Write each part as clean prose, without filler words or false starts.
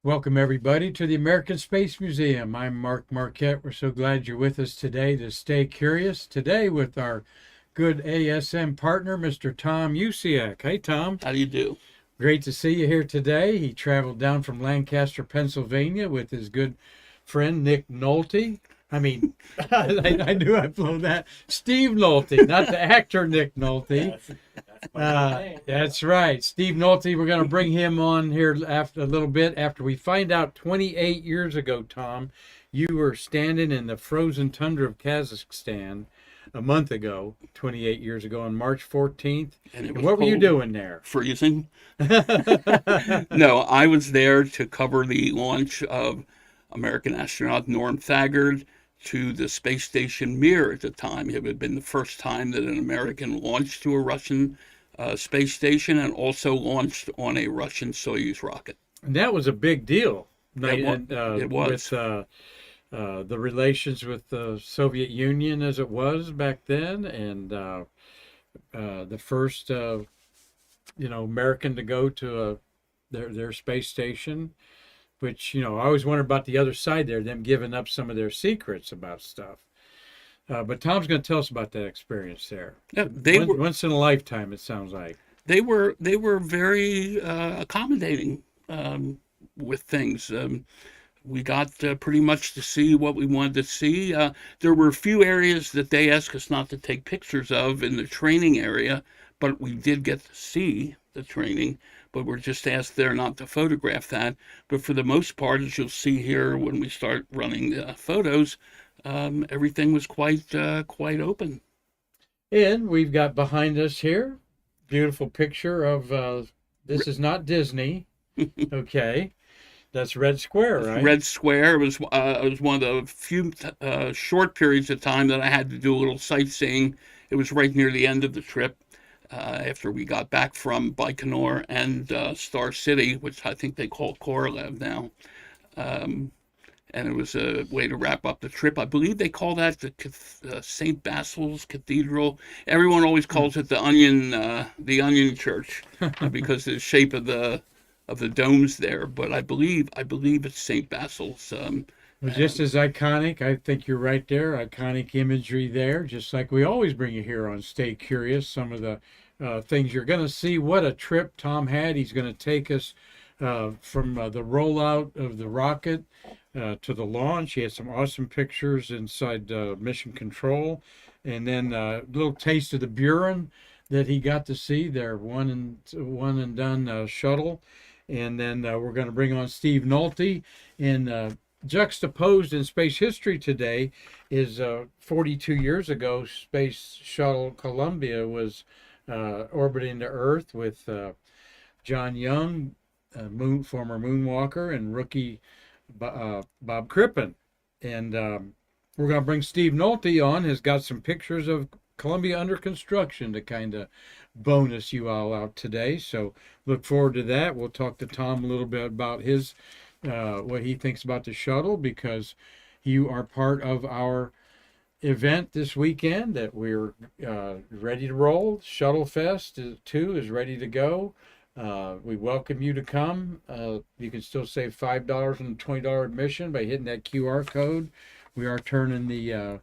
Welcome, everybody, to the American Space Museum. I'm Marquette. We're so glad you're with us today to stay curious. Today with our good ASM partner, Mr. Tom Usciak. Hey, Tom. How do you do? Great to see you here today. He traveled down from Lancaster, Pennsylvania with his good friend, Nick Nolte. I knew I'd blow that. Steve Nolte, not the actor Nick Nolte. That's right. Steve Nolte, we're going to bring him on here after a little bit after we find out 28 years ago, Tom, you were standing in the frozen tundra of Kazakhstan a month ago, 28 years ago on March 14th. And What were you doing there? Freezing. No, I was there to cover the launch of American astronaut Norm Thagard to the space station Mir at the time. It had been the first time that an American launched to a Russian space station and also launched on a Russian Soyuz rocket. And that was a big deal. It was. With the relations with the Soviet Union as it was back then, and the first, American to go to their space station, which, I always wondered about the other side there, them giving up some of their secrets about stuff. But Tom's going to tell us about that experience there. Yeah, Once in a lifetime, it sounds like. They were very accommodating with things. We got pretty much to see what we wanted to see. There were a few areas that they asked us not to take pictures of in the training area, but we did get to see the training, but we're just asked there not to photograph that. But for the most part, as you'll see here when we start running photos, everything was quite open. And we've got behind us here, beautiful picture of, this is not Disney, okay. That's Red Square, right? Red Square. It was one of the few short periods of time that I had to do a little sightseeing. It was right near the end of the trip after we got back from Baikonur and Star City, which I think they call Korolev now. And it was a way to wrap up the trip. I believe they call that the St. Basil's Cathedral. Everyone always calls it the Onion Church because of the shape of the domes there, but I believe it's St. Basil's. Just as iconic, I think you're right there. Iconic imagery there, just like we always bring you here on Stay Curious. Some of the things you're going to see. What a trip Tom had. He's going to take us from the rollout of the rocket to the launch. He had some awesome pictures inside Mission Control, and then a little taste of the Buran that he got to see. Their one and done shuttle. And then we're going to bring on Steve Nolte. And juxtaposed in space history today is 42 years ago, Space Shuttle Columbia was orbiting the Earth with John Young, former moonwalker, and rookie Bob Crippen. And we're going to bring Steve Nolte on, has got some pictures of Columbia under construction to kind of bonus you all out today. So look forward to that. We'll talk to Tom a little bit about his what he thinks about the shuttle, because you are part of our event this weekend that we're ready to roll. Shuttle Fest 2 is ready to go. We welcome you to come. You can still save $5 on the $20 admission by hitting that QR code. We are turning the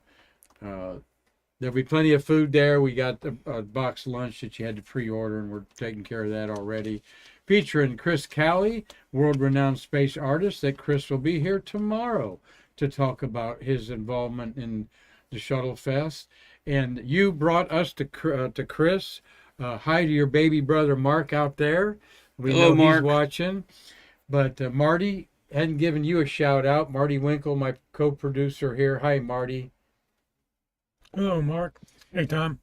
there'll be plenty of food there. We got a box lunch that you had to pre-order, and we're taking care of that already. Featuring Chris Calley, world-renowned space artist. That Chris will be here tomorrow to talk about his involvement in the Shuttle Fest. And you brought us to Chris. Hi to your baby brother Mark out there. We Hello, know Mark. He's watching. But Marty hadn't given you a shout out. Marty Winkle, my co-producer here. Hi, Marty. Hello, Mark. Hey, Tom.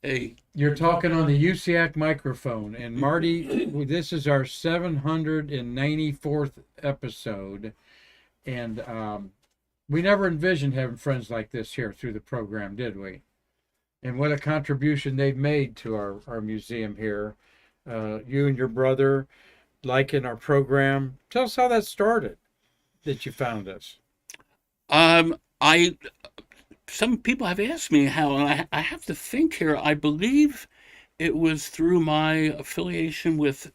Hey, You're talking on the Usciak microphone. And Marty, this is our 794th episode. And we never envisioned having friends like this here through the program, did we? And what a contribution they've made to our museum here. You and your brother liking our program. Tell us how that started, that you found us. Some people have asked me how, and I have to think here. I believe it was through my affiliation with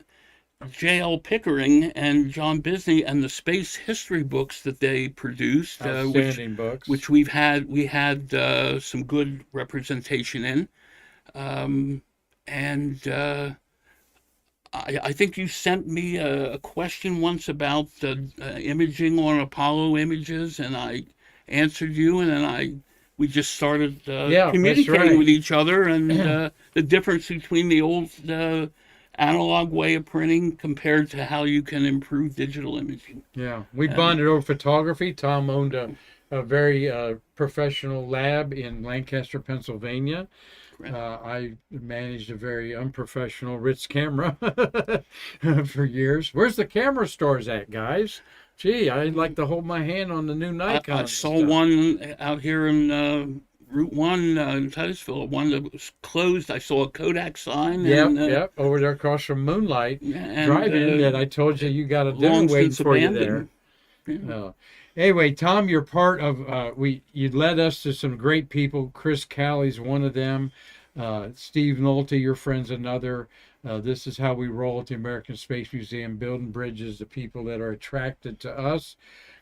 J.L. Pickering and John Bisney and the space history books that they produced, Outstanding books. which we had some good representation in, and I think you sent me a question once about imaging on Apollo images, and I answered you, and then we just started Yeah, communicating that's right. with each other, and the difference between the old analog way of printing compared to how you can improve digital imaging. Yeah, we bonded over photography. Tom owned a very professional lab in Lancaster, Pennsylvania. Right. I managed a very unprofessional Ritz camera for years. Where's the camera stores at, guys? Gee, I'd like to hold my hand on the new Nikon. I saw one out here in Route 1 in Titusville, one that was closed. I saw a Kodak sign. Yep, over there across from Moonlight Drive-In that I told you got a dinner waiting for you there. Yeah. Anyway, Tom, you're part of you led us to some great people. Chris Callie's one of them. Steve Nolte, your friend's another. This is how we roll at the American Space Museum, building bridges to people that are attracted to us.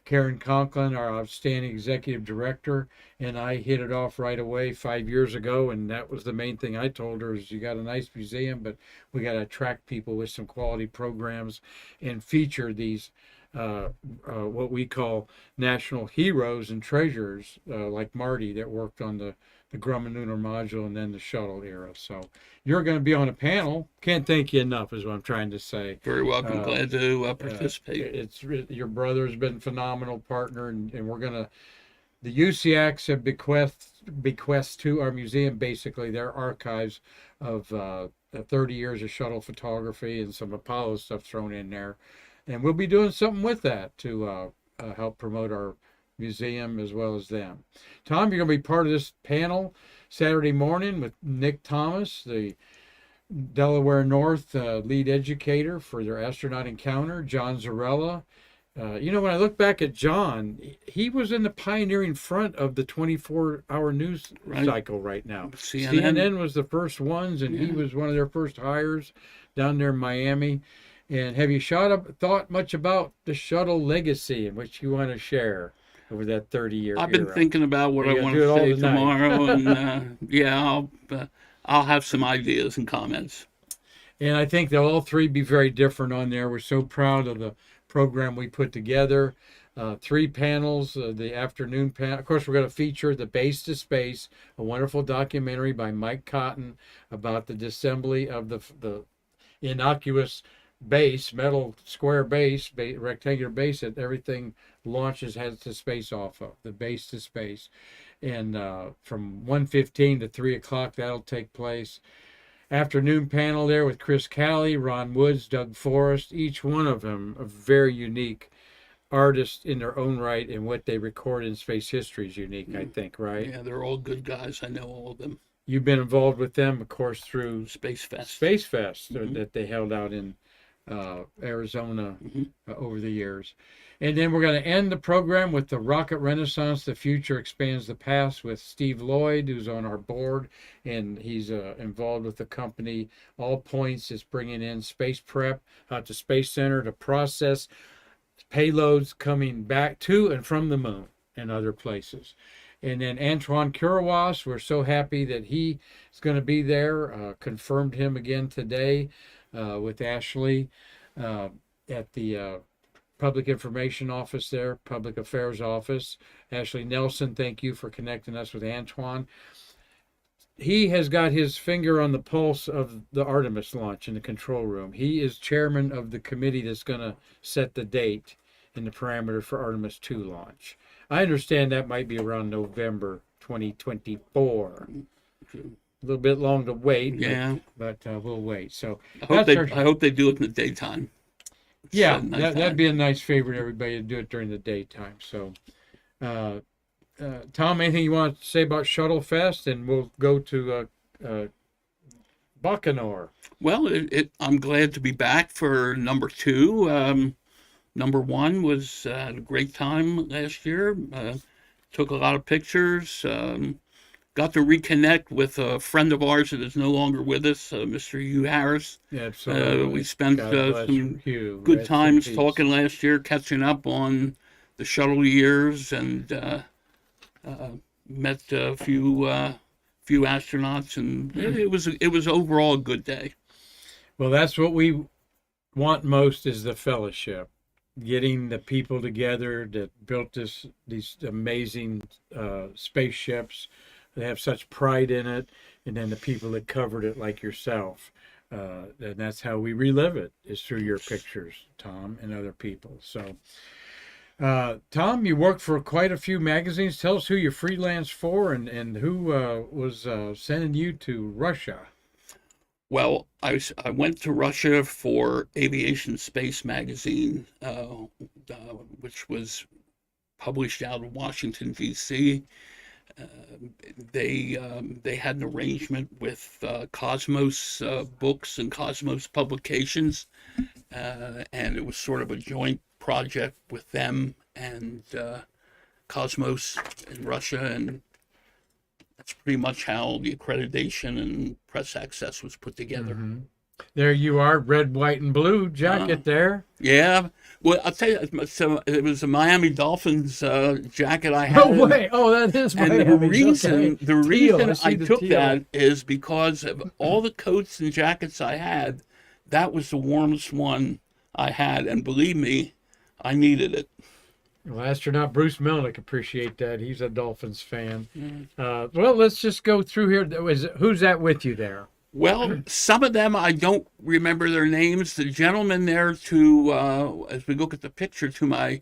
Karan Conklin, our outstanding executive director, and I hit it off right away 5 years ago, and that was the main thing I told her is you got a nice museum, but we got to attract people with some quality programs and feature these what we call national heroes and treasures, like Marty that worked on the Grumman lunar module and then the shuttle era. So you're going to be on a panel. Can't thank you enough is what I'm trying to say. Very welcome. Glad to participate. Your brother's been a phenomenal partner, and we're going to, the Usciaks have bequeathed to our museum basically their archives of 30 years of shuttle photography and some Apollo stuff thrown in there. And we'll be doing something with that to help promote our museum as well as them. Tom, you're going to be part of this panel Saturday morning with Nick Thomas, the Delaware North lead educator for their astronaut encounter, John Zarella. When I look back at John, he was in the pioneering front of the 24-hour news cycle right now. CNN was the first ones, and he was one of their first hires down there in Miami. And have you thought much about the shuttle legacy in which you want to share over that 30-year I've been thinking about what I want to say tomorrow, and I'll have some ideas and comments. And I think they'll all three be very different on there. We're so proud of the program we put together. 3 panels, the afternoon panel. Of course, we're going to feature The Base to Space, a wonderful documentary by Mike Cotton about the disassembly of the innocuous base, metal square base, rectangular base that everything launches has to space off of, the Base to Space. And from 1:15 to 3 o'clock, that'll take place. Afternoon panel there with Chris Callie, Ron Woods, Doug Forrest, each one of them a very unique artists in their own right, and what they record in space history is unique, I think, right? Yeah, they're all good guys. I know all of them. You've been involved with them, of course, through Space Fest that they held out in Arizona over the years. And then we're going to end the program with the Rocket Renaissance, The Future Expands the Past, with Steve Lloyd, who's on our board, and he's involved with the company. All Points is bringing in space prep out to Space Center to process payloads coming back to and from the moon and other places. And then Antoine Kurawas, we're so happy that he is going to be there. Confirmed him again today with Ashley at the Public Information Office there, Public Affairs Office. Ashley Nelson, thank you for connecting us with Antoine. He has got his finger on the pulse of the Artemis launch in the control room. He is chairman of the committee that's going to set the date and the parameter for Artemis 2 launch. I understand that might be around November 2024. A little bit long to wait, but we'll wait. So I hope they do it in the daytime. Yeah, that'd be a nice favor to everybody to do it during the daytime. So, Tom, anything you want to say about Shuttle Fest, and we'll go to Bacanor. Well, I'm glad to be back for number 2. Number 1 was a great time last year. Took a lot of pictures. got to reconnect with a friend of ours that is no longer with us, Mr. Hugh Harris. Absolutely. We spent God bless some Hugh. good Rest in times peace. talking last year, catching up on the shuttle years, and met a few astronauts, and it was overall a good day. Well, that's what we want most, is the fellowship, getting the people together that built these amazing spaceships that have such pride in it, and then the people that covered it, like yourself. And that's how we relive it, is through your pictures, Tom, and other people. So, Tom, you worked for quite a few magazines. Tell us who you freelance for, and who was sending you to Russia. Well, I went to Russia for Aviation Space magazine, which was published out of Washington, D.C. They had an arrangement with Cosmos Books and Cosmos Publications, and it was sort of a joint project with them and Cosmos in Russia, and that's pretty much how the accreditation and press access was put together. Mm-hmm. There you are, red, white, and blue jacket there. Yeah. Well, I'll tell you, so it was a Miami Dolphins jacket I had. No way. Oh, that is And Miami. the reason I took teal. that is because of all the coats and jackets I had, that was the warmest one I had. And believe me, I needed it. Well, astronaut Bruce Melnick appreciate that. He's a Dolphins fan. Mm-hmm. Well, let's just go through here. Who's that with you there? Well, some of them I don't remember their names. The gentleman there as we look at the picture to my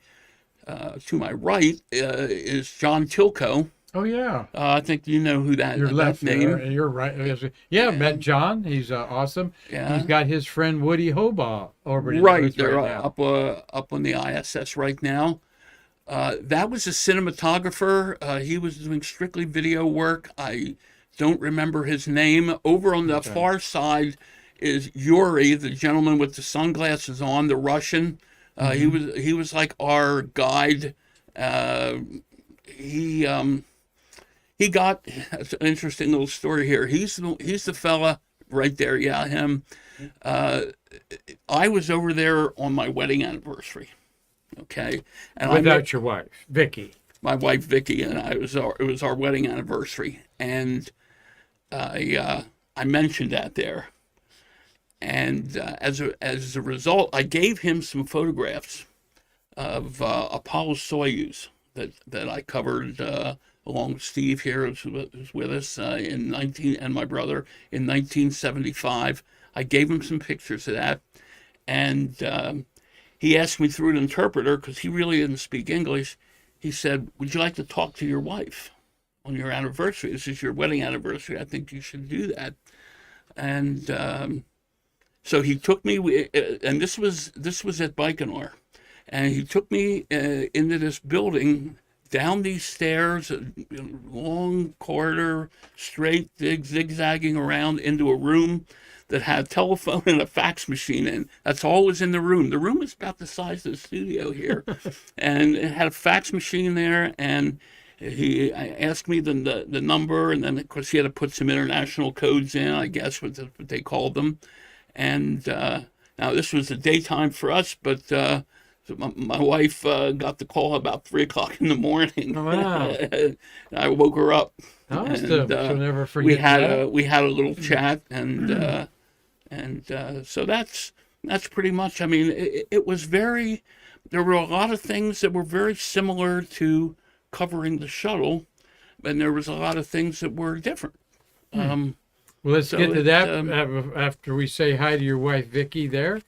right is John Tilko. Oh yeah, I think you know who that. Your that left name. there. You're right. Yeah, met John. He's awesome. Yeah. He's got his friend Woody Hobaugh orbiting Right, Earth they're now. up on the ISS right now. That was a cinematographer. He was doing strictly video work. I don't remember his name. Over on the far side is Yuri, the gentleman with the sunglasses on, the Russian. He was like our guide. He got, that's an interesting little story here. He's the fella right there. Yeah, him. I was over there on my wedding anniversary. Okay, and Without your wife, Vicky. My wife Vicky and I, it was our wedding anniversary, and I mentioned that there, and as a result, I gave him some photographs of Apollo Soyuz that I covered along with Steve here, who's with us and my brother in 1975. I gave him some pictures of that, and he asked me through an interpreter, because he really didn't speak English. He said, "Would you like to talk to your wife on your anniversary? This is your wedding anniversary. I think you should do that." And so he took me, and this was at Baikonur, and he took me into this building, down these stairs, a long corridor, straight, zigzagging around into a room that had a telephone and a fax machine in. That's all was in the room. The room is about the size of the studio here. And it had a fax machine there, and he asked me the number, and then, of course, he had to put some international codes in, I guess, what they called them. And now this was the daytime for us, but so my wife got the call about 3 o'clock in the morning. Oh, wow. I woke her up. Awesome. So never forget we had a little chat, and so that's pretty much. I mean, it was very. There were a lot of things that were very similar to covering the shuttle, and there was a lot of things that were different. Well, let's get to that after we say hi to your wife Vicky there.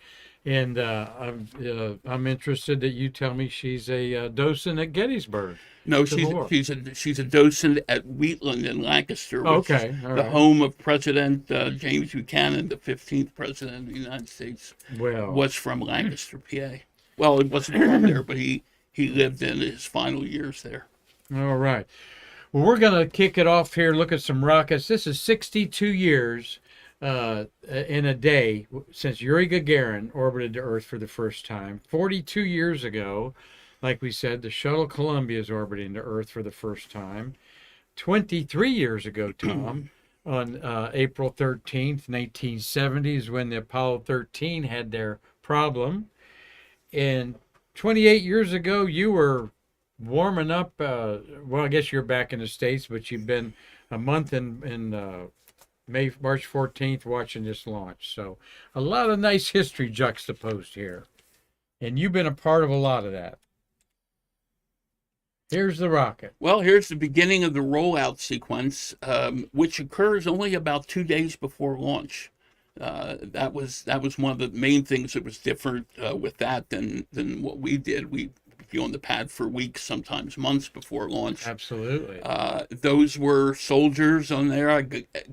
And I'm interested that you tell me she's a docent at Gettysburg. No, she's a docent at Wheatland in Lancaster, which is the home of President James Buchanan, the 15th president of the United States. Well, was from Lancaster, PA. Well, it wasn't from there, but he lived in his final years there. All right. Well, we're going to kick it off here. Look at some rockets. This is 62 years. In a day since Yuri Gagarin orbited the Earth for the first time. 42 years ago, like we said, the shuttle Columbia is orbiting the Earth for the first time. 23 years ago, Tom, on April 13th, 1970, is when the Apollo 13 had their problem. And 28 years ago, you were warming up. Well, I guess you're back in the States, but you've been a month in March 14th watching this launch. So a lot of nice history juxtaposed here. And you've been a part of a lot of that. Here's the rocket. Well, here's the beginning of the rollout sequence, which occurs only about 2 days before launch. That was one of the main things that was different with that than what we did. We'd be on the pad for weeks, sometimes months before launch. Absolutely. Those were soldiers on there,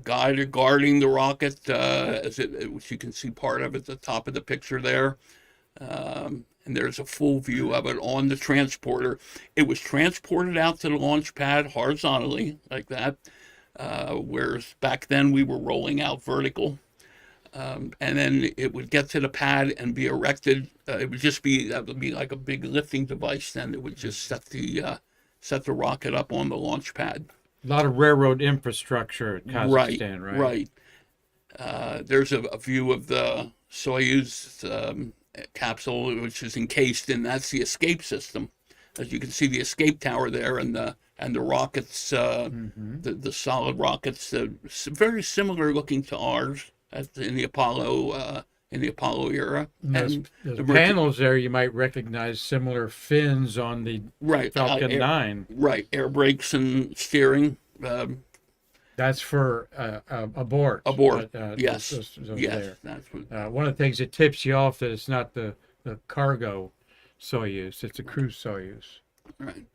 guarding the rocket, which you can see part of at the top of the picture there. And there's a full view of it on the transporter. It was transported out to the launch pad horizontally like that, whereas back then we were rolling out vertical. And then it would get to the pad and be erected. That would be like a big lifting device. Then it would just set the rocket up on the launch pad. A lot of railroad infrastructure at Kazakstan, right? Right. There's a view of the Soyuz capsule, which is encased in. That's the escape system. As you can see, the escape tower there, and the rockets, the solid rockets, very similar looking to ours in the Apollo era. And the panels there, you might recognize similar fins on the Falcon 9. Right, air brakes and steering. That's for abort. Abort, yes. Yes. That's what, one of the things that tips you off that it's not the cargo Soyuz, it's a cruise Soyuz. Right.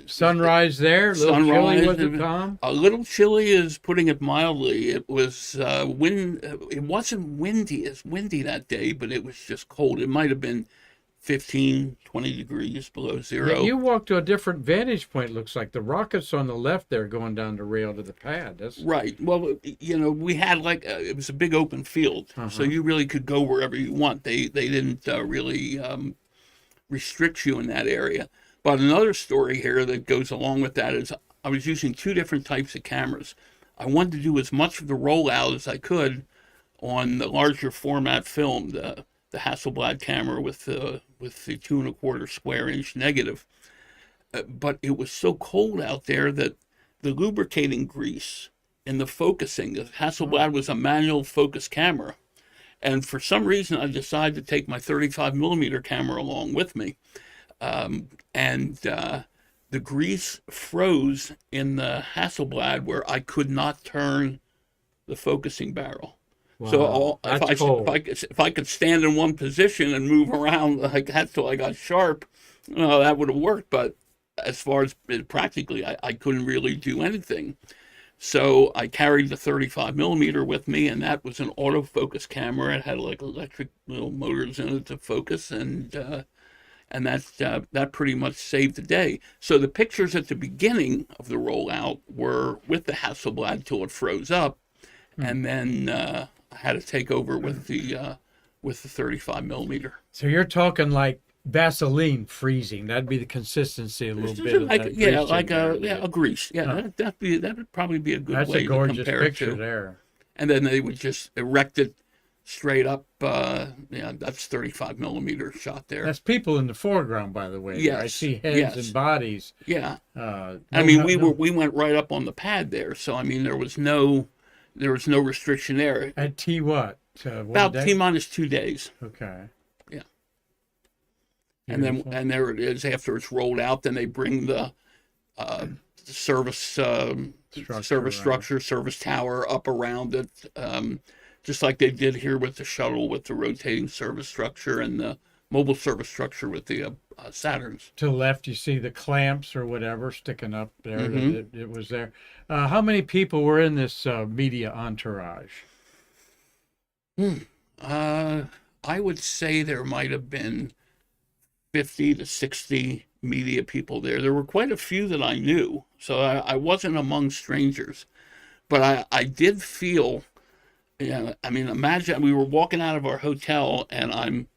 Sunrise there, a little chilly, was it, Tom? A little chilly is putting it mildly. It was it wasn't windy that day, but it was just cold. It might have been 15, 20 degrees below zero. Yeah, you walked to a different vantage point, looks like. The rocket's on the left there going down the rail to the pad. That's right. Well, we had it was a big open field, so you really could go wherever you want. They didn't really restrict you in that area. But another story here that goes along with that is I was using two different types of cameras. I wanted to do as much of the rollout as I could on the larger format film, the Hasselblad camera with the 2¼ square inch negative. But it was so cold out there that the lubricating grease in the focusing, the Hasselblad was a manual focus camera. And for some reason, I decided to take my 35mm camera along with me. The grease froze in the Hasselblad where I could not turn the focusing barrel. Wow, so if I could stand in one position and move around like that till I got sharp, that would have worked. But as far as practically, I couldn't really do anything. So I carried the 35mm with me, and that was an autofocus camera. It had like electric little motors in it to focus, and that pretty much saved the day. So the pictures at the beginning of the rollout were with the Hasselblad till it froze up, and then I had to take over with the 35mm. So you're talking like Vaseline freezing. That'd be the consistency a little bit. A grease. Yeah, that would probably be a good way to compare it to. That's a gorgeous picture there. And then they would just erect it straight up. That's 35mm shot there. That's people in the foreground, by the way. Yes. I see heads and bodies. Yeah. We went right up on the pad there, so I mean there was no restriction there. At T what? About T- 2 days. Okay. Yeah. Beautiful. And there it is. After it's rolled out, then they bring the service structure, service tower up around it, just like they did here with the shuttle, with the rotating service structure and the mobile service structure with the Saturns. To the left, you see the clamps or whatever sticking up there. It was there. How many people were in this media entourage? I would say there might have been 50 to 60 media people there. There were quite a few that I knew, so I wasn't among strangers. But I did feel, imagine we were walking out of our hotel and I'm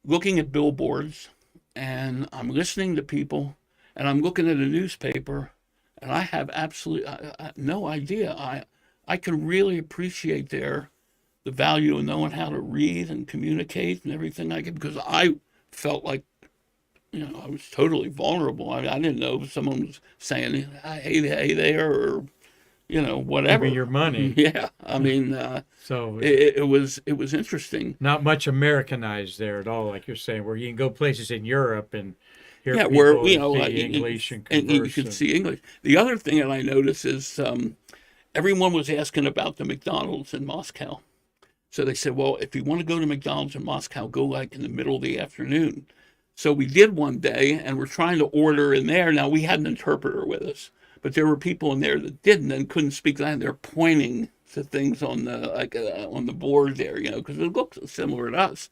looking at billboards and I'm listening to people and I'm looking at a newspaper and I have absolutely no idea. I can really appreciate the value of knowing how to read and communicate and everything like it, because I felt like, I was totally vulnerable. I didn't know if someone was saying, hey there, or, Give me whatever. your money. Yeah. I mean, So it was interesting. not much Americanized there at all, like you're saying, where you can go places in Europe and hear Yeah, people where, speak English and you converse. can see English. The other thing that I noticed is everyone was asking about the McDonald's in Moscow. So they said, well, if you want to go to McDonald's in Moscow, go like in the middle of the afternoon. So we did one day, and we're trying to order in there. Now, we had an interpreter with us, but there were people in there that didn't and couldn't speak Latin. They're pointing to things on the board there, because it looked similar to us.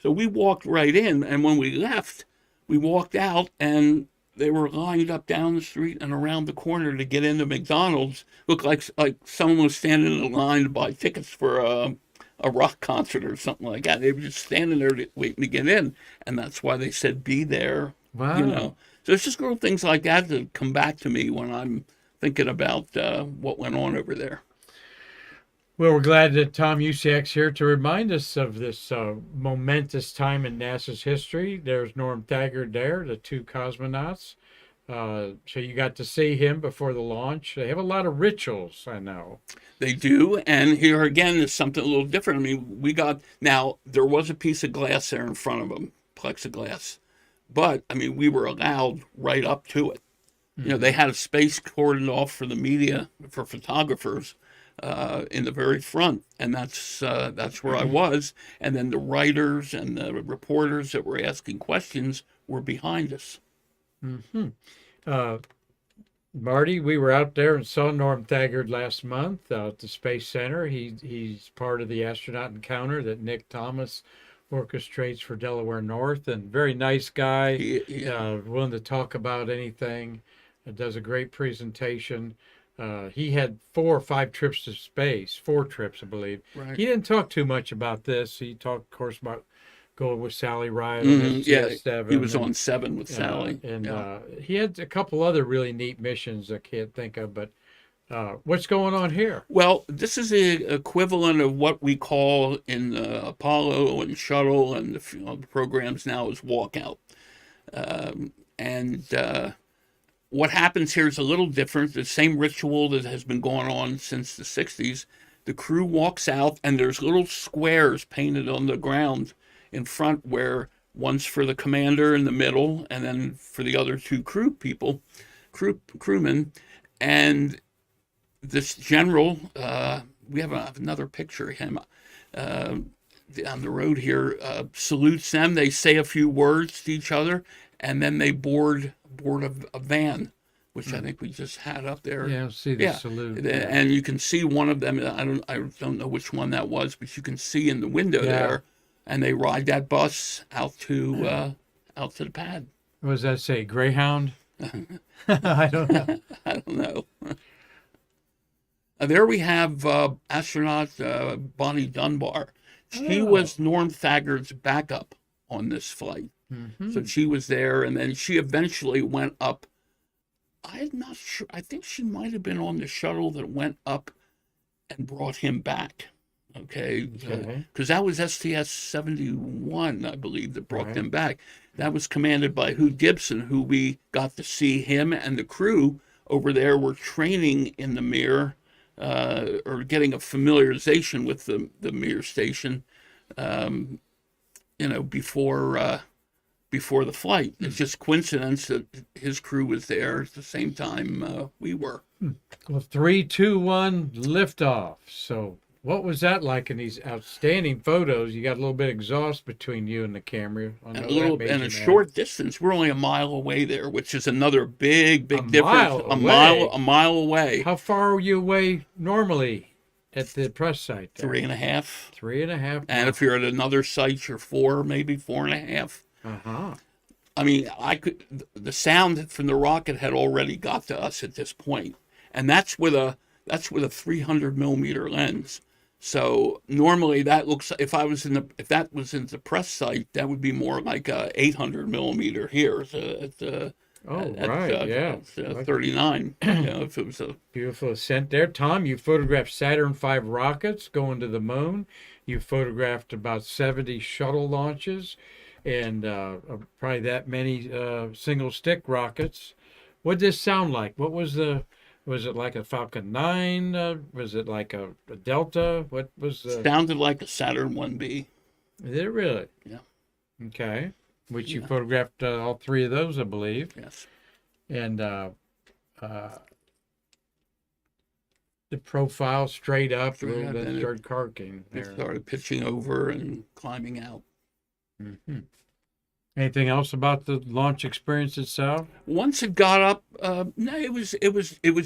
So we walked right in, and when we left, we walked out, and they were lined up down the street and around the corner to get into McDonald's. Looked like someone was standing in line to buy tickets for a rock concert or something like that. They were just standing there waiting to get in, and that's why they said be there. Wow. So it's just little things like that that come back to me when I'm thinking about what went on over there. Well, we're glad that Tom Usciak's here to remind us of this momentous time in NASA's history. There's Norm Thagard there, the two cosmonauts. So you got to see him before the launch. They have a lot of rituals, I know. They do, and here again is something a little different. I mean, now there was a piece of glass there in front of them, plexiglass, but I mean, we were allowed right up to it. They had a space cordoned off for the media, for photographers, in the very front, and that's where I was. And then the writers and the reporters that were asking questions were behind us. Mm-hmm. Marty, we were out there and saw Norm Thagard last month at the Space Center. He's part of the astronaut encounter that Nick Thomas orchestrates for Delaware North, and very nice guy, willing to talk about anything. Does a great presentation. He had 4 or 5 trips to space, 4 trips, I believe. Right. He didn't talk too much about this. He talked, of course, about going with Sally Ride Mm-hmm. on STS-7. He was on 7 with Sally. He had a couple other really neat missions I can't think of, but what's going on here? Well, this is the equivalent of what we call in Apollo and Shuttle and the programs now is walkout. What happens here is a little different. The same ritual that has been going on since the 60s. The crew walks out, and there's little squares painted on the ground in front, where one's for the commander in the middle, and then for the other 2 crewmen. And this general, we have another picture of him on the road here, salutes them. They say a few words to each other, and then they board a van, which I think we just had up there. Yeah, see the salute. And you can see one of them. I don't know which one that was, but you can see in the window there. And they ride that bus out to the pad. What does that say? Greyhound? I don't know. I don't know. There we have astronaut Bonnie Dunbar. She was Norm Thagard's backup on this flight. Mm-hmm. So she was there, and then she eventually went up. I'm not sure. I think she might have been on the shuttle that went up and brought him back. Okay. Because that was STS-71, I believe, that brought them back. That was commanded by Hugh Gibson, who we got to see him and the crew over there were training in the Mir, or getting a familiarization with the Mir station, before the flight. It's just coincidence that his crew was there at the same time we were. Well, 3, 2, 1, liftoff. So what was that like in these outstanding photos? You got a little bit of exhaust between you and the camera. And a short distance. We're only a mile away there, which is another big difference. A mile away. How far are you away normally at the press site there? 3.5. 3.5. And if you're at another site, you're 4, maybe 4.5. Uh-huh. I mean, the sound from the rocket had already got to us at this point, and that's with a 300 millimeter lens. So normally that looks, if that was in the press site, that would be more like a 800 millimeter here at the Oh, right, yeah. 39. If it was a Beautiful ascent there. Tom, you photographed Saturn V rockets going to the moon. You photographed about 70 shuttle launches and probably that many single stick rockets. What did this sound like? Was it like a Falcon 9? Was it like a Delta? What was the, sounded like a Saturn 1B. did it really? Yeah. Okay. Which you Yeah. photographed all three of those, I believe. Yes. And the profile straight up, Straight up, then and it- started carking It there. started pitching over and climbing out. Hmm. Anything else about the launch experience itself? Once it got up, no, it was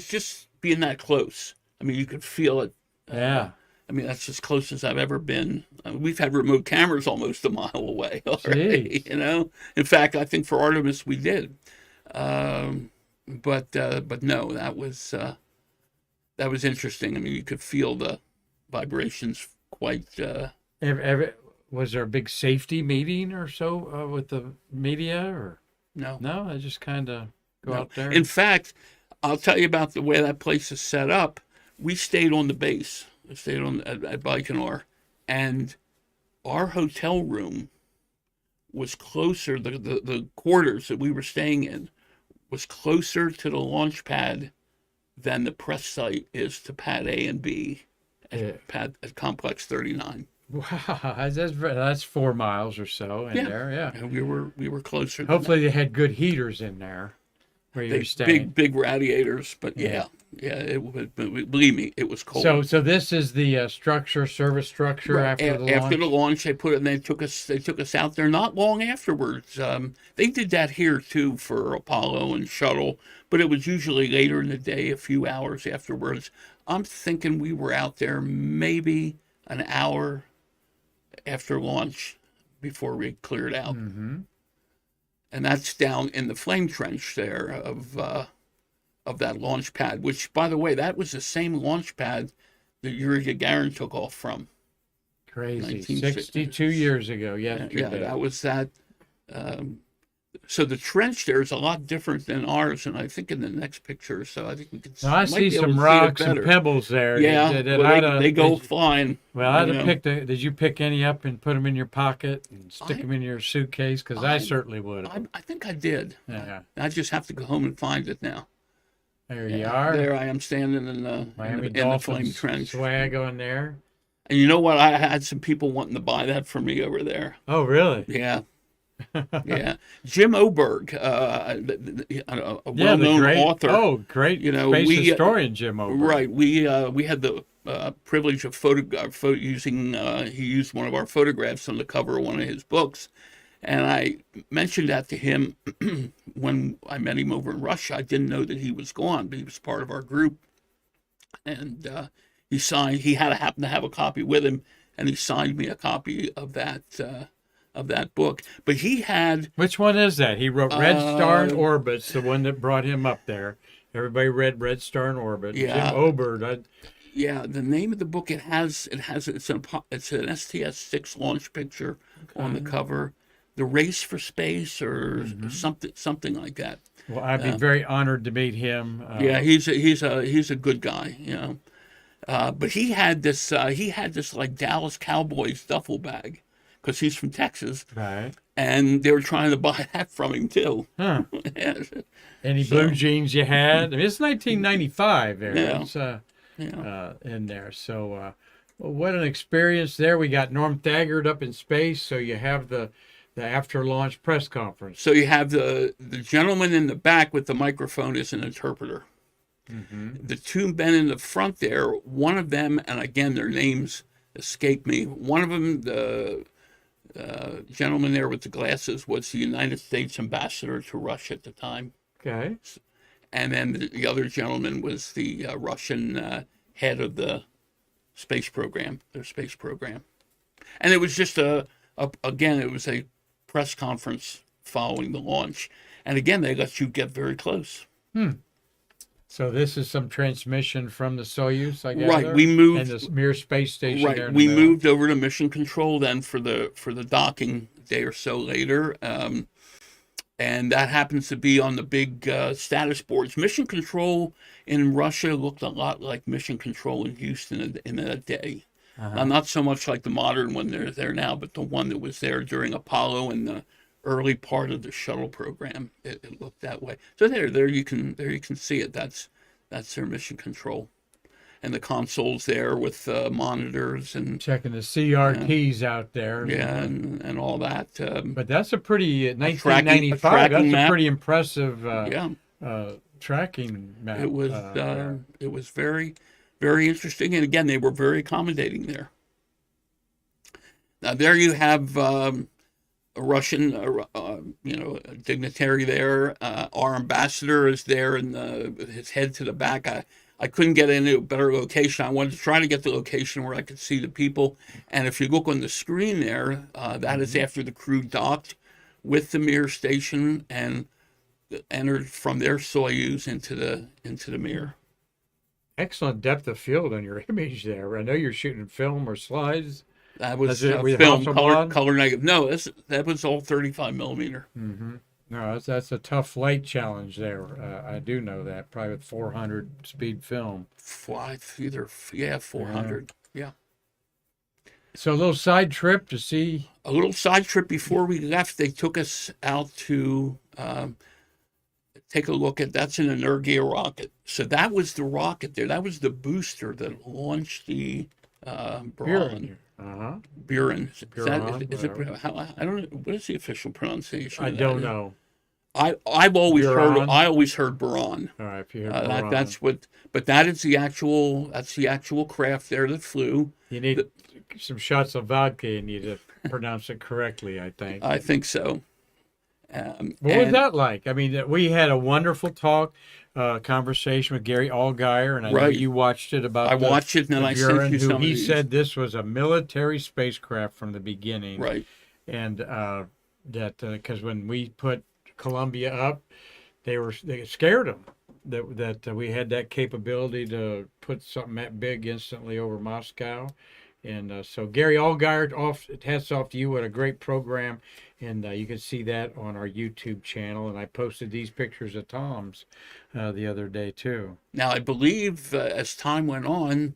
just being that close. I mean, you could feel it. Yeah. I mean, that's as close as I've ever been. We've had remote cameras almost a mile away already. Jeez. In fact, I think for Artemis we did. But no, that was interesting. I mean, you could feel the vibrations quite. Was there a big safety meeting or so with the media, or No. no? I just kind of go No. out there. In fact, I'll tell you about the way that place is set up. We stayed on the base. We stayed at Baikonur, and our hotel room was closer. The quarters that we were staying in was closer to the launch pad than the press site is to pad A and B at Complex 39. Wow, that's 4 miles or so in there. Yeah. And we were closer. Hopefully they had good heaters in there where you're staying. Big radiators, but yeah. Believe me, it was cold. So this is the service structure Right. after the launch. After the launch, they put it, and they took us out there. Not long afterwards, they did that here too for Apollo and shuttle, but it was usually later in the day, a few hours afterwards. I'm thinking we were out there maybe an hour after launch before we cleared out. Mm-hmm. And that's down in the flame trench there of that launch pad, which, by the way, that was the same launch pad that Yuri Gagarin took off from. Crazy. 62 years ago, yesterday. Yeah, that was that. So the trench there is a lot different than ours, and I think in the next picture, so I think we can. Now, I see some rocks and pebbles there. Yeah, they go flying. Well, I'd have picked. Did you pick any up and put them in your pocket and stick them in your suitcase? Because I certainly would have. I think I did. Yeah. I just have to go home and find it now. There you are. There I am standing in the Miami in the flame Dolphins trench. swag on there. And you know what? I had some people wanting to buy that for me over there. Oh, really? Yeah. Yeah. Jim Oberg, a well-known author. Oh, great. Space historian Jim Oberg. Right. We had the privilege of using. He used one of our photographs on the cover of one of his books, and I mentioned that to him when I met him over in Russia. I didn't know that he was gone, but he was part of our group, and he signed. He had to happen to have a copy with him, and he signed me a copy of that book. But he had. Which one is that? He wrote Red Star and Orbit's the one that brought him up there. Everybody read Red Star and Orbit. Yeah. Jim Oberg. Yeah, the name of the book it's an STS-6 launch picture on the cover. The Race for Space or something like that. Well, I'd be very honored to meet him. Yeah, he's a good guy, but he had this like Dallas Cowboys duffel bag because he's from Texas, right? And they were trying to buy that from him too. Huh. Yeah. Any blue jeans you had? I mean, it's 1995 there. Yeah. It's in there. So, what an experience there. We got Norm Thagard up in space. So you have the after launch press conference. So you have the gentleman in the back with the microphone is an interpreter. Mm-hmm. The two men in the front there, one of them, and again their names escape me. One of them, the gentleman there with the glasses, was the United States ambassador to Russia at the time. Okay. And then the other gentleman was the Russian head of the space program, their space program. And it was just it was a press conference following the launch. And again, they let you get very close. So this is some transmission from the Soyuz, I guess. Right. We moved. And the Mir space station. Right. There in We the middle. moved over to mission control then for the docking a day or so later. and that happens to be on the big status boards. Mission control in Russia looked a lot like mission control in Houston in that day. Now, not so much like the modern one they're there now, but the one that was there during Apollo and the early part of the shuttle program. It looked that way. So there you can see it. That's their mission control, and the consoles there with monitors and Checking the CRTs out there. and all that. But that's a pretty a 1995. tracking That's map. a pretty impressive Yeah, tracking map. it was very, very interesting, and again, they were very accommodating there. Now there you have a Russian, a dignitary there. Our ambassador is there, and his head to the back. I couldn't get into a better location. I wanted to try to get the location where I could see the people. And if you look on the screen there, that is after the crew docked with the Mir station and entered from their Soyuz into the Mir. Excellent depth of field on your image there. I know you're shooting film or slides. That was With film, Hasselblad? color negative. No, that was all 35 millimeter. Mm-hmm. No, that's a tough light challenge there. I do know that. Probably with 400 speed film. 400. Yeah. So a little side trip to see. A little side trip before we left. They took us out to take a look at. That's an Energia rocket. So that was the rocket there. That was the booster that launched the Buran. Buran. Is it? I don't know. What is the official pronunciation? I don't know. I've always Buran? heard. I always heard Buran. All right, if you hear Buran. That's what. But that is the actual. That's the actual craft there that flew. You need some shots of vodka. You need to pronounce it correctly, I think. I think so. What was that like? I mean, we had a wonderful conversation with Gary Allgaier, and I know you watched it about. I watched it, and then I sent you some of He these. said this was a military spacecraft from the beginning, Right. And that because when we put Columbia up, they scared them that we had that capability to put something that big instantly over Moscow. And so Gary Allgaier, hats off to you. What a great program. And you can see that on our YouTube channel. And I posted these pictures of Tom's the other day, too. Now, I believe as time went on,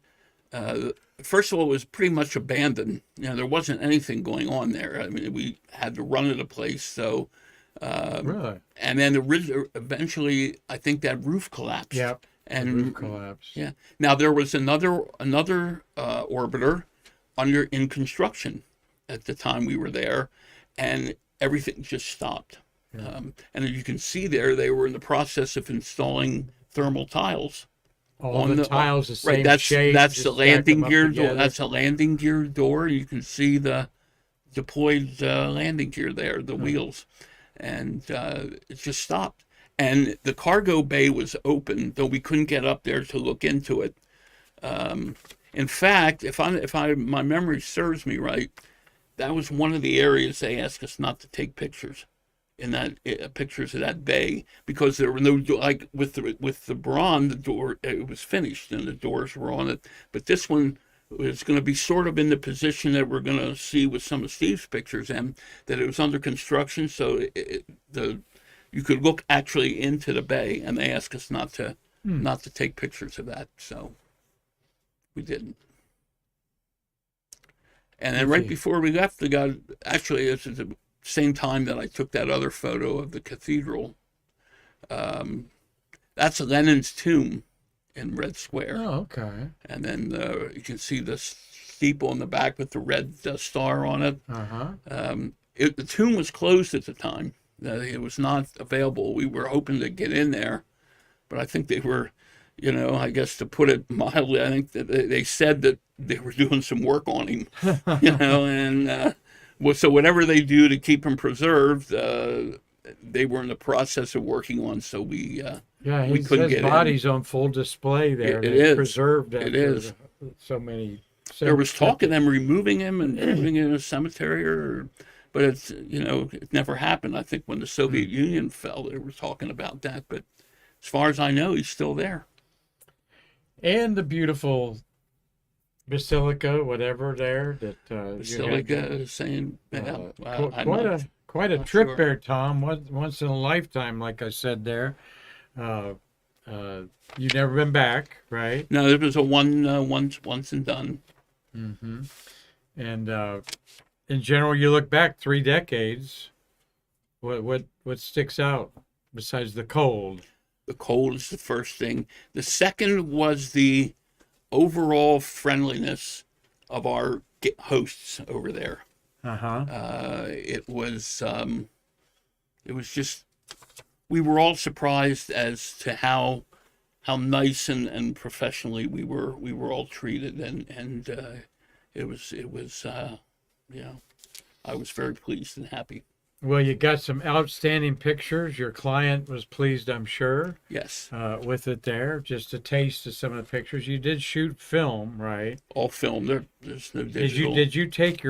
first of all, it was pretty much abandoned. There wasn't anything going on there. I mean, we had to run it a place. So, Really? And then eventually, I think that roof collapsed. Yep. And the roof collapsed. Yeah. Now, there was another orbiter in construction at the time we were there, and everything just stopped. Yeah. And as you can see there, they were in the process of installing thermal tiles. All the tiles the same right, shape. That's the landing gear door. Together. That's a landing gear door. You can see the deployed landing gear there, the wheels, and it just stopped. And the cargo bay was open, though we couldn't get up there to look into it. In fact, if my memory serves me right, that was one of the areas they asked us not to take pictures pictures of that bay, because there were no, like with the Buran, the door, it was finished and the doors were on it. But this one was going to be sort of in the position that we're going to see with some of Steve's pictures, and that it was under construction, so you could look actually into the bay, and they asked us not to take pictures of that, so we didn't. And then right before we left, it's the same time that I took that other photo of the cathedral. That's Lenin's tomb in Red Square. Oh, okay. And then you can see the steeple in the back with the red star on it. The tomb was closed at the time. It was not available. We were hoping to get in there, but I think they were, I guess to put it mildly, I think that they said that they were doing some work on him, and so whatever they do to keep him preserved, they were in the process of working on. So we couldn't get body's on full display there. It is preserved. It is so many. There was talk of them removing him and putting him in a cemetery, but it never happened. I think when the Soviet Union fell, they were talking about that. But as far as I know, he's still there. And the beautiful basilica, whatever there that Basilica saying, quite a Oh, trip sure. there, Tom. Once in a lifetime, like I said there. Uh, you've never been back, right? No, it was a once and done. Mm-hmm. And in general, you look back 3 decades. What sticks out besides the cold? The cold is the first thing. The second was the overall friendliness of our hosts over there. Uh-huh. It was just, we were all surprised as to how nice and professionally we were all treated, and it was I was very pleased and happy. Well, you got some outstanding pictures. Your client was pleased, I'm sure, Yes, with it there. Just a taste of some of the pictures. You did shoot film, right? all filmed. There's no Did digital. you take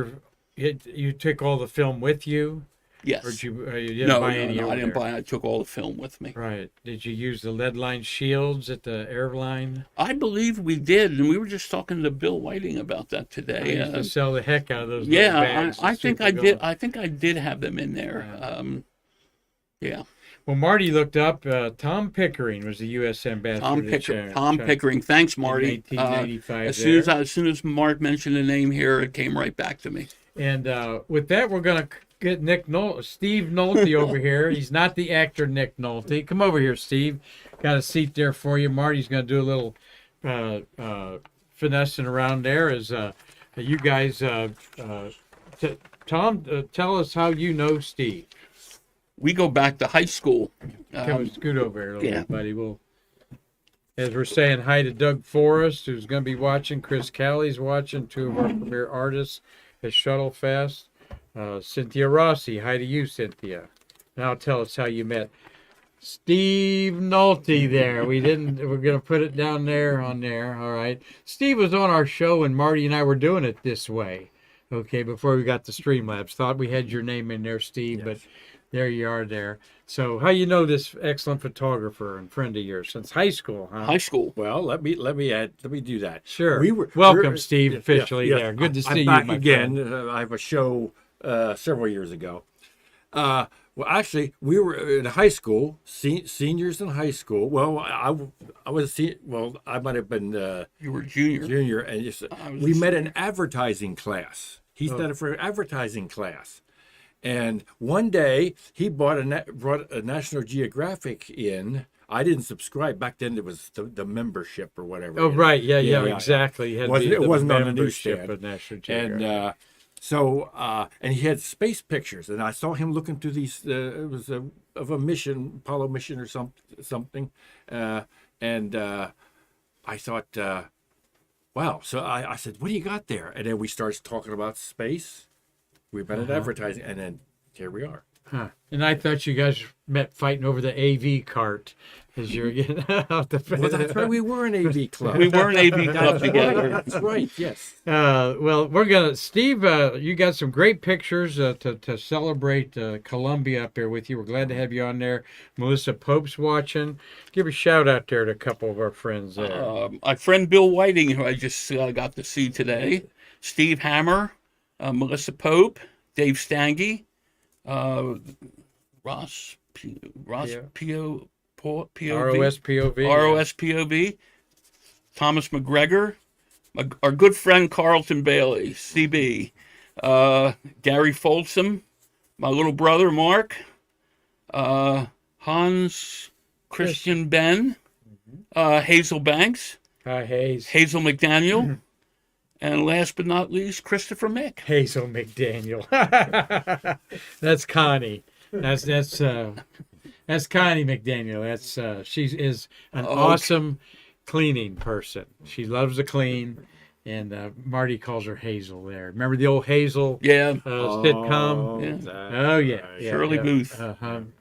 you took all the film with you, Yes. or did you didn't No, buy no, any no, over I didn't there? buy. I took all the film with me. Right. Did you use the lead line shields at the airline? I believe we did, and we were just talking to Bill Whiting about that I today. used to sell the heck out of those little Yeah, bags. I of think super I did. glue. I think I did have them in there. Yeah, Well, Marty looked up. Tom Pickering was the U.S. ambassador Tom to Pickering. China. Tom Pickering. Thanks, Marty. 1995 As soon as Mark mentioned the name here, it came right back to me. And with that, we're going to get Steve Nolte over here. He's not the actor Nick Nolte. Come over here, Steve. Got a seat there for you. Marty's going to do a little finessing around there as you guys. Tom, tell us how you know Steve. We go back to high school. Come scoot over here a little yeah. bit, buddy. As we're saying hi to Doug Forrest, who's going to be watching. Chris Callie's watching. Two of our premier artists at Shuttlefest. Cynthia Rossi, hi to you, Cynthia. Now tell us how you met Steve Nolte there. We're going to put it down there on there. All right. Steve was on our show and Marty and I were doing it this way. Okay, before we got the Streamlabs. Thought we had your name in there, Steve, Yes. but there you are there. So how you know this excellent photographer and friend of yours since high school, huh? High school. Well, let me do that. Sure. We were Welcome, we're- Steve, yeah, officially yeah. there. Good to see I'm you, back my again. friend. I have a show several years ago. Well, actually, we were in high school, seniors in high school. Well, I was I might have been You were junior. junior, and we met in advertising class. He studied for an advertising class. And one day he brought a National Geographic in. I didn't subscribe back then. There was the membership or whatever. Oh, right. Yeah, Yeah. exactly. It wasn't on the membership newsstand. of National Geographic. And and he had space pictures, and I saw him looking through these. It was of a mission, Apollo mission or something. I thought, wow. So I said, "What do you got there?" And then we started talking about space. We met at advertising, and then here we are. Huh. And I thought you guys met fighting over the AV cart as you're getting out the. Well, that's right. We were an AV club. We were an AV club together. That's right. Yes. Well, we're gonna, Steve. You got some great pictures to celebrate Columbia up there with you. We're glad to have you on there. Melissa Pope's watching. Give a shout out there to a couple of our friends there. My friend Bill Whiting, who I just got to see today, Steve Hammer, Melissa Pope, Dave Stange, Ross P.O. ROSPOV. ROSPOV, Thomas McGregor, our good friend Carlton Bailey, CB, Gary Folsom, my little brother Mark, Hans Christian Ben, Hazel Banks, Hi, Hayes. Hazel McDaniel, and last but not least, Christopher Mick. Hazel McDaniel. That's Connie. That's Connie McDaniel. That's she is an awesome cleaning person. She loves to clean, and Marty calls her Hazel. There, remember the old Hazel Yeah, sitcom? Oh yeah, Shirley Booth.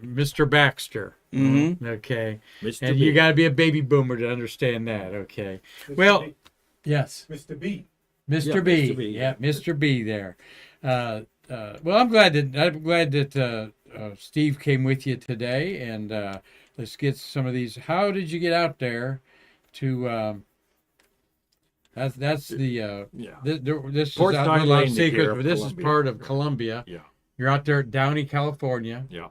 Mr. Baxter. Mm-hmm. Okay, Mr. and B. you got to be a baby boomer to understand that. Okay, well, yes. Mr. B. Mr. Yeah, B. Mr. B, Yeah, Mr. B there. Well, I'm glad that Steve came with you today, and let's get some of these. How did you get out there to? That's the Yeah. this is Port out Stein in Las Lane, the Secret, care of but this is Columbia. part of Columbia. Yeah. You're out there at Downey, California. Yeah.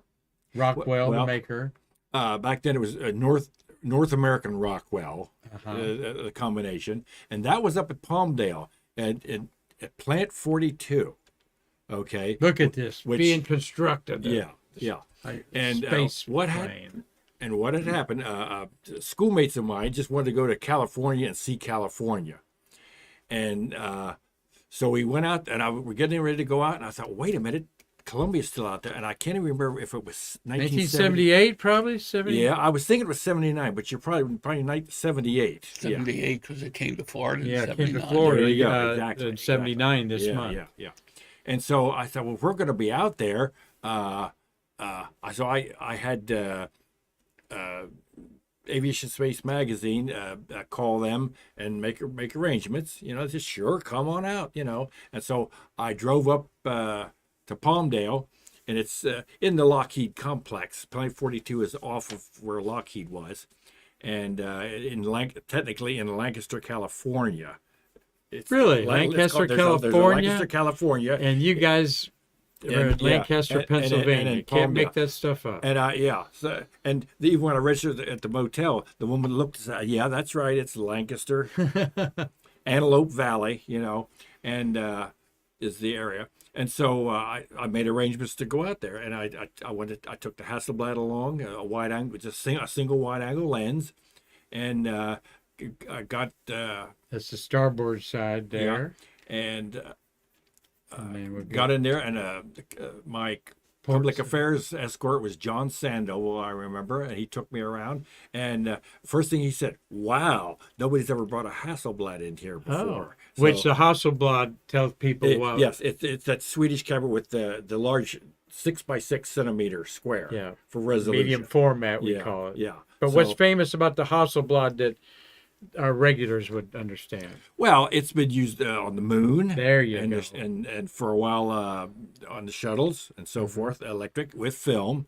Rockwell, Well, the maker. Back then it was North American Rockwell, Uh-huh. the combination, and that was up at Palmdale at Plant 42. Okay. Look at this being constructed. Yeah. Like And space what plane. had happened? Schoolmates of mine just wanted to go to California and see California, and so we went out, and we're getting ready to go out, and I thought, wait a minute, Columbia's still out there, and I can't even remember if it was 1978, probably 70. Yeah, I was thinking it was 79, but you're probably 78. 78 because it came to Florida. Yeah, in it came to 79. Florida. There you go, In exactly. 79 this month. Yeah. And so I thought, well, if we're going to be out there, so I had Aviation Space Magazine call them and make arrangements. Just sure, come on out. And so I drove up to Palmdale, and it's in the Lockheed complex. Plant 42 is off of where Lockheed was, and technically in Lancaster, California. It's Really? it's Lancaster, there's California? Lancaster, California. And you guys were in Lancaster, Pennsylvania. You can't make that stuff up. And so, and even when I registered at the motel, the woman looked and said, "Yeah, that's right. It's Lancaster, Antelope Valley, and is the area." And so I made arrangements to go out there, and I took the Hasselblad along, a wide angle, just a single wide angle lens, and I got That's the starboard side there. and And then we've got in there, and my public affairs escort was John Sandow, I remember, and he took me around. And first thing he said, "Wow, nobody's ever brought a Hasselblad in here before." Which the Hasselblad tells people, wow. Yes, it's that Swedish camera with the large 6x6 centimeter square. Yeah. For resolution. Medium format, we Yeah, call it. yeah. But So- what's famous about the Hasselblad that our regulars would understand? Well, it's been used on the moon. There you and go. And for a while on the shuttles and so forth, electric with film.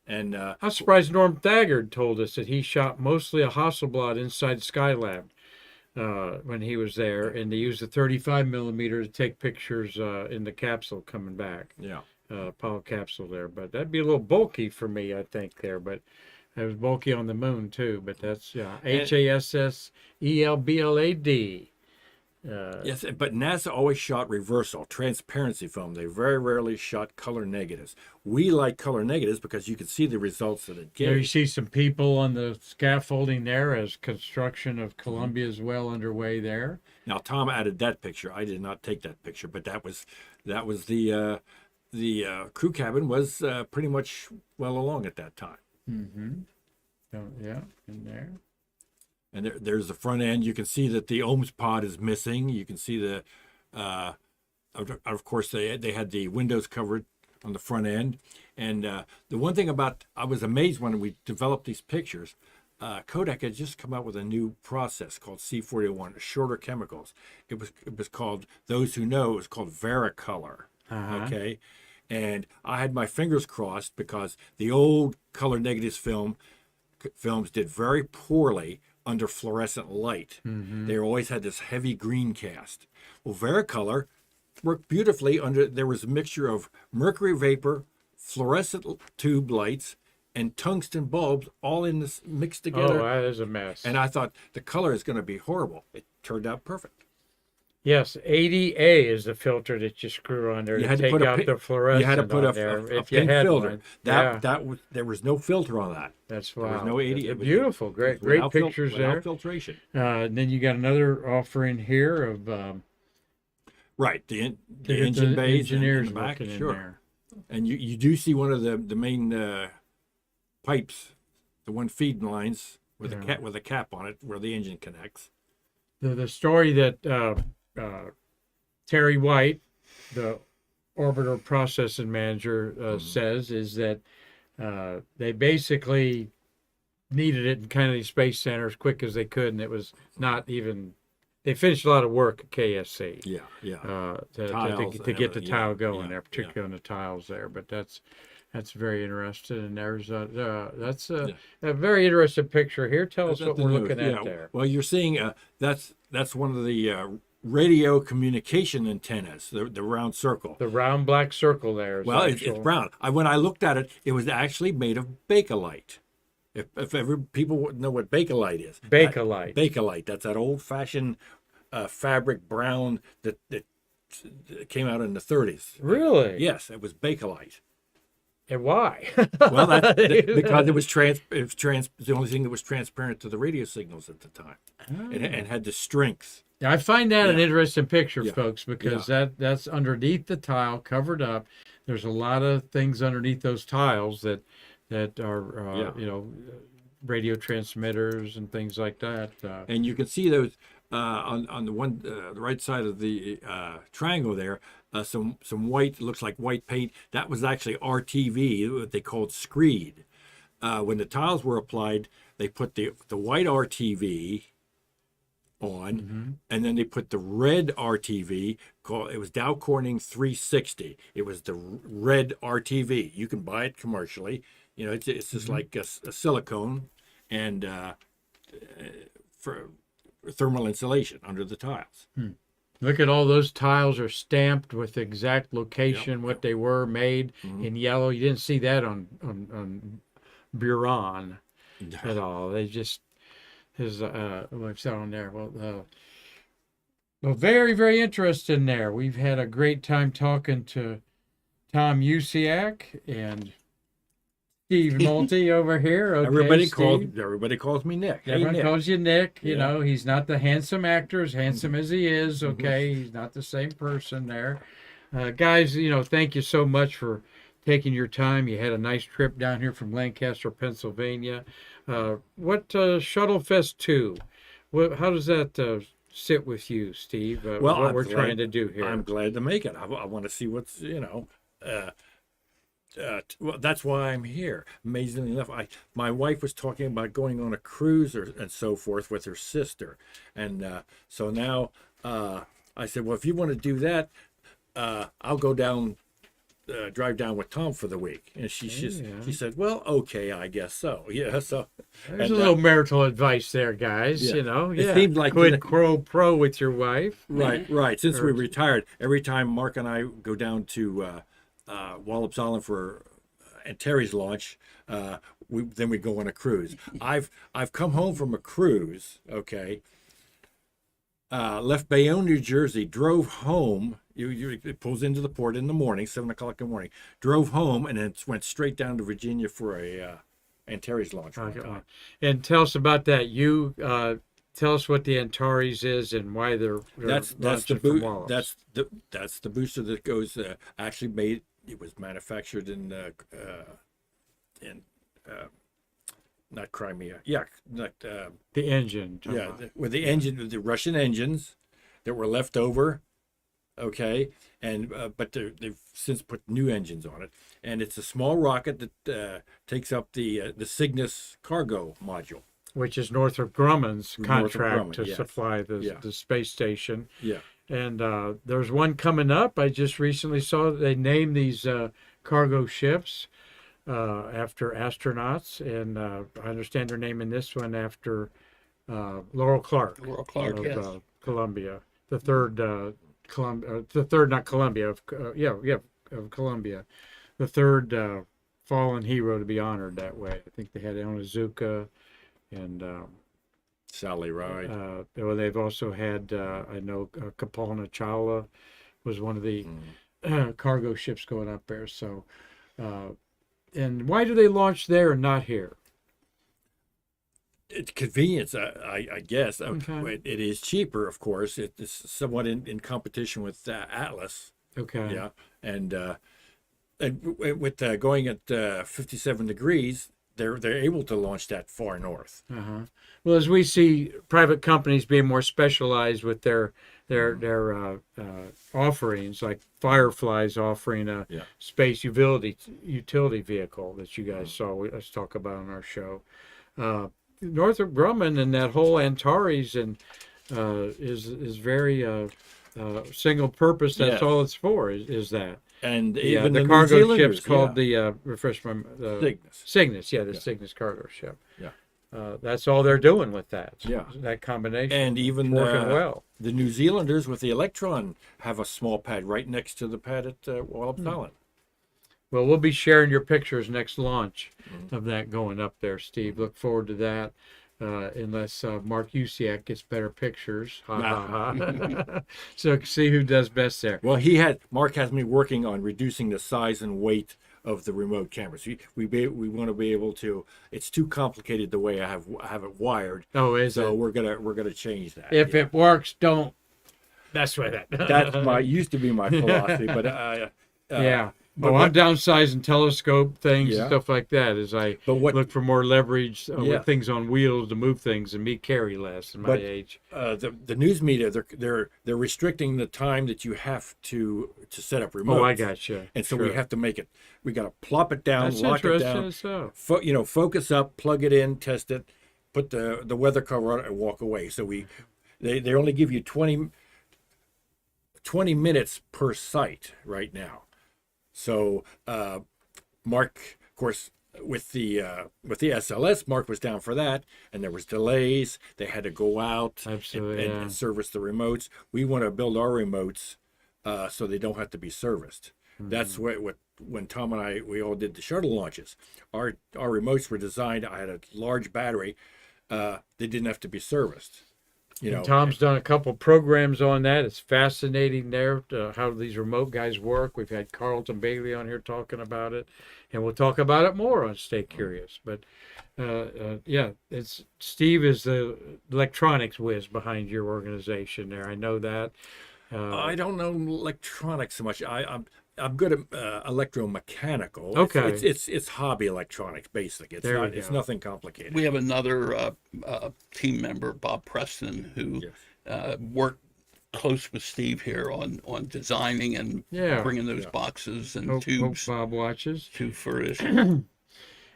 And I'm surprised Norm Thagard told us that he shot mostly a Hasselblad inside Skylab when he was there, and they used a 35 millimeter to take pictures in the capsule coming back. yeah. Apollo capsule there, but that'd be a little bulky for me, I think there, but it was bulky on the moon too. But that's HASSELBLAD. Yes, but NASA always shot reversal, transparency film. They very rarely shot color negatives. We like color negatives because you can see the results that it There you gives. see some people on the scaffolding there as construction of Columbia is well underway there. Now Tom added that picture. I did not take that picture, but that was the crew cabin was pretty much well along at that time. Mm-hmm. So, yeah, in there. And there's the front end. You can see that the ohms pod is missing. You can see the, of course, they had the windows covered on the front end. And the one thing I was amazed when we developed these pictures, Kodak had just come out with a new process called C41, shorter chemicals. It was called, those who know, it was called Vericolor. Uh-huh. Okay. And I had my fingers crossed because the old color negatives films did very poorly under fluorescent light. Mm-hmm. They always had this heavy green cast. Well, Vericolor worked beautifully there was a mixture of mercury vapor, fluorescent tube lights, and tungsten bulbs all in this mixed together. Oh, that is a mess. And I thought the color is going to be horrible. It turned out perfect. Yes, 80A is the filter that you screw on there You to had to take put out the fluorescent You had to put on a there if you pink had filter. one. There was no filter on that. That's There wow. was no 80. That's beautiful, great without pictures without there. filtration. And then you got another offering here of Right, the the engine bays engineers in the back, working in sure. there. And you do see one of the main pipes, the one feeding lines with a cap on it where the engine connects. The story that Terry White, the orbiter processing manager, says is that they basically needed it in Kennedy Space Center as quick as they could, and it was not even. They finished a lot of work at KSC. Yeah. To get the tile going there, yeah. particularly on the tiles there. But that's very interesting, and there's that's a very interesting picture here. Tell us what we're looking at there. Well, you're seeing that's one of the radio communication antennas, the round circle. The round black circle there. Is Well, it's actual- brown. When I looked at it, it was actually made of Bakelite. If ever people would know what Bakelite is. Bakelite. Bakelite. That's that old-fashioned fabric brown that came out in the 30s. Really? Yes, it was Bakelite. And why? Well, because it was the only thing that was transparent to the radio signals at the time, and had the strength. I find that an Yeah. interesting picture, Yeah. folks, because that's underneath the tile, covered up. There's a lot of things underneath those tiles that are radio transmitters and things like that. And you can see those on the right side of the triangle there. Some white, looks like white paint. That was actually RTV, what they called screed. When the tiles were applied, they put the white RTV on, and then they put the red RTV. It was Dow Corning 360. It was the red RTV. You can buy it commercially. It's just like a silicone, and for thermal insulation under the tiles. Look at all those tiles are stamped with the exact location, what they were made in yellow. You didn't see that on Buron at all. They just what's on there? Well, very, very interesting there. We've had a great time talking to Tom Usciak and Steve Nolte over here. Okay, Everybody calls me Nick. Hey, Everyone Nick. calls you Nick. You Yeah. know, he's not the handsome actor, as handsome as he is. Okay, he's not the same person there. Guys, thank you so much for taking your time. You had a nice trip down here from Lancaster, Pennsylvania. What Shuttle Fest 2? How does that sit with you, Steve? Well, what I'm we're glad- trying to do here. I'm glad to make it. I want to see what's well, that's why I'm here. Amazingly enough, my wife was talking about going on a cruise and so forth with her sister, and so now I said, well, if you want to do that, I'll go down, drive down with Tom for the week. And she said, well, okay, I guess so. Yeah, so There's a little marital advice there, guys. Yeah. It seemed like quid pro with your wife. Right. Since we retired, every time Mark and I go down to Wallops Island for Terry's launch, then we go on a cruise. I've come home from a cruise. Okay. Left Bayonne, New Jersey, drove home. It pulls into the port in the morning, 7:00 in the morning. Drove home and then went straight down to Virginia for a Antares launch. And tell us about that. You tell us what the Antares is and why they're that's launching from Wallops. That's the booster that goes actually made. It was manufactured in not Crimea. Yeah, the engine. With the engine, the Russian engines that were left over. Okay, and but they've since put new engines on it, and it's a small rocket that takes up the Cygnus cargo module, which is Northrop Grumman's contract to yes. supply the space station. Yeah. And there's one coming up. I just recently saw they named these cargo ships after astronauts, and I understand they're naming this one after Laurel Clark. Of Columbia, the third not Columbia of Columbia, the third fallen hero to be honored that way. I think they had Onizuka and Sally Ride. Well, they've also had I know Kapalna Chawla was one of the cargo ships going up there. So, and why do they launch there and not here? It's convenience, I guess. Okay. It is cheaper, of course. It's somewhat in competition with Atlas. Okay. Yeah, and with going at 57 degrees, they're able to launch that far north. Well, as we see private companies being more specialized with their offerings, like Firefly's offering a space utility vehicle that you guys saw us talk about on our show. Northrop Grumman and that whole Antares and is very single purpose. That's all it's for. Is that? And even the New cargo Zealanders, ship's called the Cygnus. Cygnus. Yeah, the Cygnus cargo ship. Yeah. that's all they're doing with that. Yeah. That combination. And even working well. the New Zealanders with the Electron have a small pad right next to the pad at Wallops Island. Well, we'll be sharing your pictures next launch of that going up there, Steve. Look forward to that. Unless Mark Usciak gets better pictures. Ha, ha, ha. So see who does best there. Well, Mark has me working on reducing the size and weight of the remote cameras. We want to be able to. It's too complicated the way I have it wired. Oh, is so it? we're gonna change that. If it works, don't mess with it. That's used to be my philosophy, but yeah. but I'm downsizing telescope things and Yeah. stuff like that as I look for more leverage with things on wheels to move things and me carry less in my age. The news media, they're restricting the time that you have to set up remotes. Oh, I gotcha. And so Sure. we have to make it. We got to plop it down, That's lock it down. interesting. So. Focus up, plug it in, test it, put the weather cover on it, and walk away. So they only give you 20 minutes per site right now. So Mark, of course, with the SLS, Mark was down for that, and there was delays. They had to go out and service the remotes. We want to build our remotes so they don't have to be serviced. Mm-hmm. That's what when Tom and we all did the shuttle launches. Our remotes were designed. I had a large battery. They didn't have to be serviced. And Tom's done a couple programs on that. It's fascinating there how these remote guys work. We've had Carlton Bailey on here talking about it, and we'll talk about it more on Stay Curious. But it's Steve is the electronics whiz behind your organization there. I know that. I don't know electronics so much. I'm good at electromechanical. Okay, it's hobby electronics basically. It's nothing complicated. We have another team member, Bob Preston, who worked close with Steve here on designing and bringing those boxes and tubes. Hope Bob watches to fruition.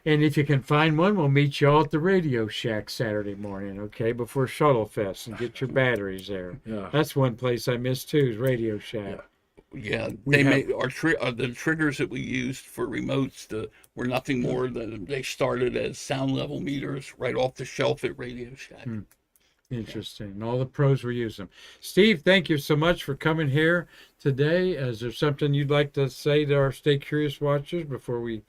And if you can find one, we'll meet you all at the Radio Shack Saturday morning, okay, before Shuttle Fest, and get your batteries there. Yeah. That's one place I miss too, is Radio Shack. Yeah, they made the triggers that we used for remotes were nothing more than they started as sound level meters right off the shelf at Radio Shack. Interesting. And all the pros were using them. Steve, thank you so much for coming here today. Is there something you'd like to say to our Stay Curious watchers before we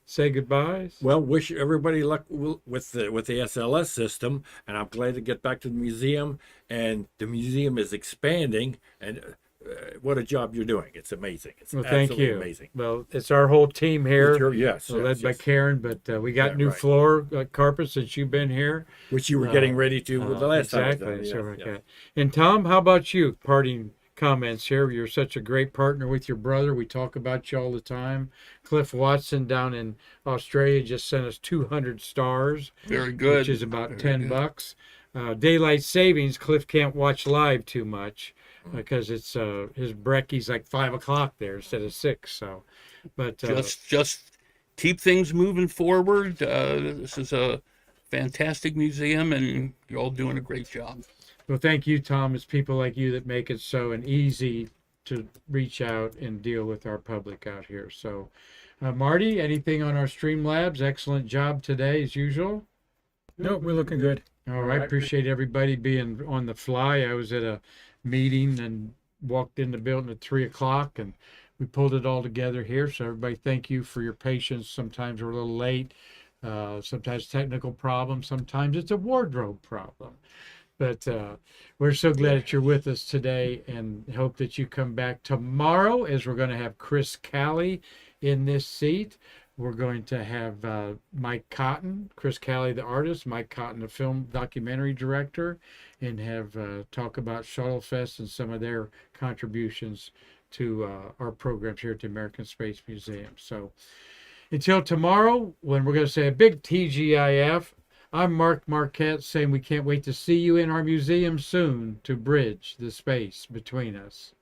say goodbyes? Well, wish everybody luck with the SLS system, and I'm glad to get back to the museum. And the museum is expanding, and what a job you're doing! It's amazing. It's absolutely amazing. Well, it's our whole team here. Led by Karan, but we got new floor carpet since you've been here, which you were getting ready to with the last time. Exactly. And Tom, how about you? Parting comments here. You're such a great partner with your brother. We talk about you all the time. Cliff Watson down in Australia just sent us 200 stars. Very good. Which is about $10. Daylight savings, Cliff can't watch live too much because it's his brekie's like 5 o'clock there instead of 6. So, but just keep things moving forward. This is a fantastic museum, and you're all doing a great job. Well, thank you, Tom. It's people like you that make it so easy to reach out and deal with our public out here. So, Marty, anything on our Streamlabs? Excellent job today, as usual. No, we're looking good. All right. Appreciate everybody being on the fly. I was at a meeting and walked in the building at 3 o'clock, and we pulled it all together here. So, everybody, thank you for your patience. Sometimes we're a little late. Sometimes technical problems. Sometimes it's a wardrobe problem. But we're so glad that you're with us today, and hope that you come back tomorrow, as we're going to have Chris Calley in this seat. We're going to have Mike Cotton, Chris Calley, the artist, Mike Cotton, the film documentary director, and have talk about Shuttle Fest and some of their contributions to our programs here at the American Space Museum. So until tomorrow, when we're going to say a big TGIF, I'm Mark Marquette saying we can't wait to see you in our museum soon to bridge the space between us.